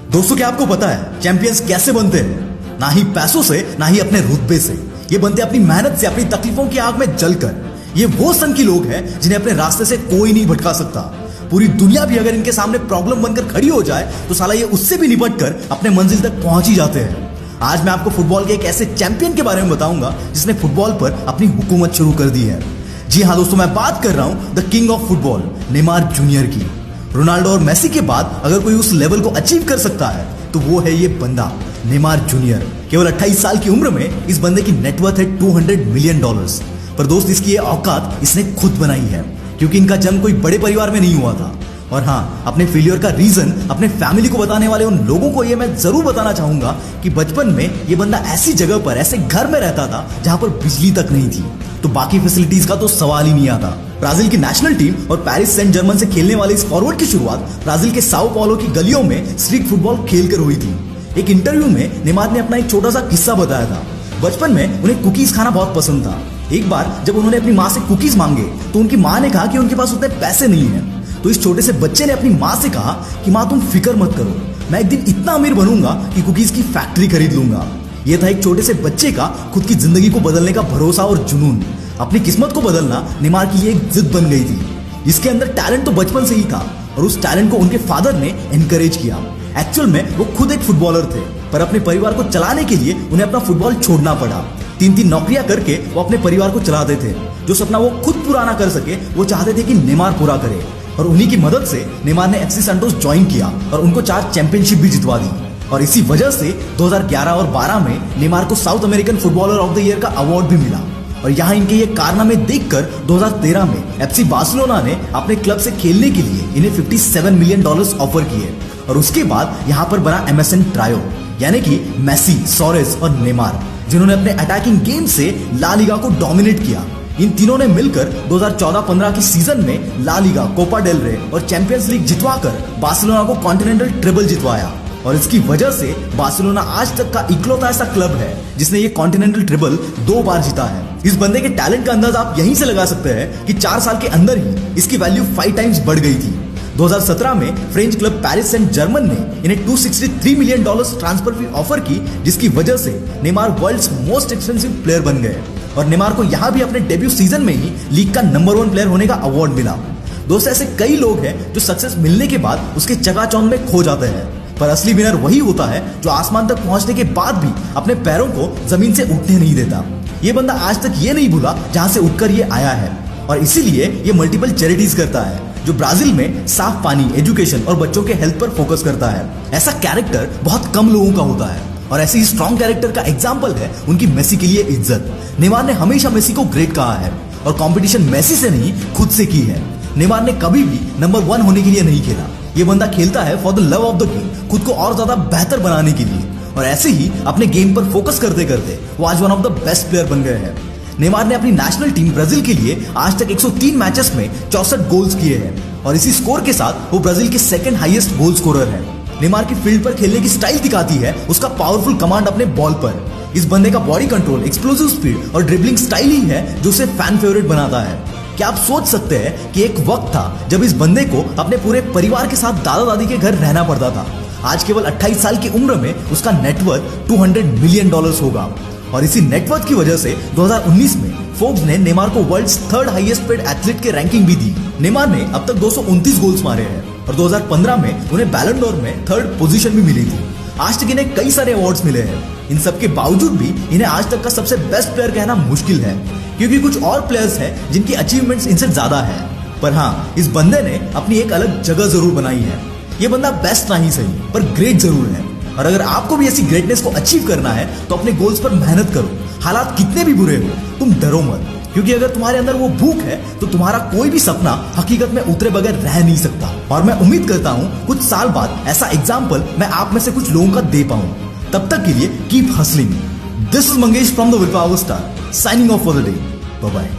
दोस्तों, क्या आपको पता है चैंपियंस कैसे बनते हैं? ना ही पैसों से, ना ही अपने रुतबे से। ये बनते अपनी मेहनत से, अपनी तकलीफों की आग में जलकर। ये वो सन की लोग हैं जिन्हें अपने रास्ते से कोई नहीं भटका सकता। पूरी दुनिया भी अगर इनके सामने प्रॉब्लम बनकर खड़ी हो जाए तो साला ये उससे भी निपट कर अपने मंजिल तक पहुंच ही जाते हैं। आज मैं आपको फुटबॉल के एक ऐसे चैंपियन के बारे में बताऊंगा जिसने फुटबॉल पर अपनी हुकूमत शुरू कर दी है। जी हाँ दोस्तों, मैं बात कर रहा हूं the king of football, Neymar junior की। रोनाल्डो और मेसी के बाद अगर कोई उस लेवल को अचीव कर सकता है तो वो है ये बंदा, नेमार जूनियर। केवल 28 साल की उम्र में इस बंदे की नेटवर्थ है $200 मिलियन। पर दोस्त, इसकी ये औकात इसने खुद बनाई है, क्योंकि इनका जन्म कोई बड़े परिवार में नहीं हुआ था। और हाँ, अपने फेलियर का रीजन अपने फैमिली को बताने वाले उन लोगों को ये मैं जरूर बताना चाहूंगा कि बचपन में ये बंदा ऐसी जगह पर, ऐसे घर में रहता था जहां पर बिजली तक नहीं थी, तो बाकी फैसिलिटीज का तो सवाल ही नहीं आता। ब्राजील की नेशनल टीम और पेरिस सेंट जर्मन से खेलने वाले इस फॉरवर्ड की शुरुआत ब्राजील के साओ पाउलो की गलियों में स्ट्रीट फुटबॉल खेलकर हुई थी। एक इंटरव्यू में नेमार ने अपना एक छोटा सा किस्सा बताया था। बचपन में उन्हें कुकीज खाना बहुत पसंद था। एक बार जब उन्होंने अपनी माँ से कुकीज मांगे तो उनकी माँ ने कहा कि उनके पास उतने पैसे नहीं है। तो इस छोटे से बच्चे ने अपनी माँ से कहा कि माँ, तुम फिक्र मत करो, मैं एक दिन इतना अमीर बनूंगा कि कुकीज की फैक्ट्री खरीद लूंगा। यह था एक छोटे से बच्चे का खुद की जिंदगी को बदलने का भरोसा और जुनून। अपनी किस्मत को बदलना नेमार की ये एक जिद बन गई थी। इसके अंदर टैलेंट तो बचपन से ही था और उस टैलेंट को उनके फादर ने एनकरेज किया। एक्चुअल में वो खुद एक फुटबॉलर थे, पर अपने परिवार को चलाने के लिए उन्हें अपना फुटबॉल छोड़ना पड़ा। 3-3 नौकरियां करके वो अपने परिवार को चलाते थे। जो सपना वो खुद पूरा ना कर सके, वो चाहते थे कि नेमार पूरा करे। और उन्हीं की मदद से नेमार ने एफसी सैंटोस ज्वाइन किया और उनको 4 चैंपियनशिप भी जितवा दी। और इसी वजह से 2011 और 12 में नेमार को south American footballer of the year का अवार्ड भी मिला। और यहाँ इनके ये कारनामे देखकर 2013 में एफसी बार्सिलोना ने अपने क्लब से खेलने के लिए इन्हें $57 मिलियन ऑफर किए। और उसके बाद यहाँ पर बना एमएसएन ट्रायो, यानी कि मेसी, सोरेस और नेमार, जिन्होंने अपने अटैकिंग गेम से ला लीगा को डोमिनेट किया। इन तीनों ने मिलकर 2014-15 की सीजन में ला लीगा, कोपा डेल रे और चैंपियंस लीग जितवाकर बार्सिलोना को कॉन्टिनेंटल ट्रिबल जितवाया। और इसकी वजह से बार्सिलोना आज तक का इकलौता ऐसा क्लब है जिसने ये कॉन्टिनेंटल ट्रिबल 2 बार जीता है। इस बंदे के टैलेंट का अंदाजा आप यहीं से लगा सकते हैं कि 4 साल के अंदर ही इसकी वैल्यू 5 टाइम्स बढ़ गई थी। 2017 में French club Paris Saint Germain ने इन्हें $263 मिलियन ट्रांसफर फी ऑफर की, जिसकी वजह से Neymar world's most expensive player बन गए। और नेमार को यहाँ भी अपने डेब्यू सीजन में ही लीग का नंबर 1 प्लेयर होने का अवार्ड मिला। दोस्तों, ऐसे कई लोग हैं जो सक्सेस मिलने के बाद उसके चकाचौंध में खो जाते हैं, पर असली विनर वही होता है जो आसमान तक पहुंचने के बाद भी अपने पैरों को जमीन से उठने नहीं देता। ये बंदा आज तक ये नहीं भूला जहां से उठकर ये आया है, और इसीलिए ये मल्टीपल चैरिटीज करता है जो ब्राजील में साफ पानी, एजुकेशन और बच्चों के हेल्थ पर फोकस करता है। ऐसा कैरेक्टर बहुत कम लोगों का होता है, और ऐसे ही स्ट्रॉन्ग कैरेक्टर का एग्जाम्पल है उनकी मेसी के लिए इज्जत। नेमार ने हमेशा मेसी को ग्रेट कहा है और कंपटीशन मेसी से नहीं, खुद से की है। नेमार ने कभी भी नंबर 1 होने के लिए नहीं खेला। ये बंदा खेलता है for the love of the game, खुद को और ज्यादा बेहतर बनाने के लिए। और ऐसे ही अपने गेम पर फोकस करते करते वो आज one of the best player बन गए हैं। नेमार ने अपनी नेशनल टीम ब्राजील के लिए आज तक 103 मैचेस में 64 गोल्स किए हैं, और इसी स्कोर के साथ वो ब्राजील के सेकंड हाईएस्ट गोल स्कोरर है। नेमार की फील्ड पर खेलने की स्टाइल दिखाती है उसका पावरफुल कमांड अपने बॉल पर। इस बंदे का बॉडी कंट्रोल, एक्सप्लोसिव स्पीड और ड्रिबलिंग स्टाइल ही है जो उसे फैन फेवरेट बनाता है। क्या आप सोच सकते हैं कि एक वक्त था जब इस बंदे को अपने पूरे परिवार के साथ दादा दादी के घर रहना पड़ता था। आज केवल 28 साल की उम्र में उसका नेटवर्थ $200 मिलियन होगा। और इसी नेटवर्थ की वजह से 2019 में फोर्ब्स ने नेमार को world's 3rd highest paid athlete के रैंकिंग भी दी। नेमार ने अब तक 229 गोल्स मारे हैं और 2015 में उन्हें बैलन डोर में 3rd पोजीशन भी मिली थी। आज तक इन्हें कई सारे अवार्ड्स मिले हैं। इन सब के बावजूद भी इन्हें आज तक का सबसे बेस्ट प्लेयर कहना मुश्किल है, क्योंकि कुछ और प्लेयर्स हैं जिनकी अचीवमेंट्स इनसे ज्यादा है। पर हाँ, इस बंदे ने अपनी एक अलग जगह जरूर बनाई है। ये बंदा बेस्ट नहीं सही, पर ग्रेट जरूर है। और अगर आपको भी ऐसी ग्रेटनेस को अचीव करना है तो अपने गोल्स पर मेहनत करो। हालात कितने भी बुरे हो, तुम डरो मत, क्योंकि अगर तुम्हारे अंदर वो भूख है तो तुम्हारा कोई भी सपना हकीकत में उतरे बगैर रह नहीं सकता। और मैं उम्मीद करता हूँ कुछ साल बाद ऐसा एग्जाम्पल मैं आप में से कुछ लोगों का दे पाऊं। तब तक के लिए keep hustling. This is Mangesh from the will power star, signing off for the day. Bye bye.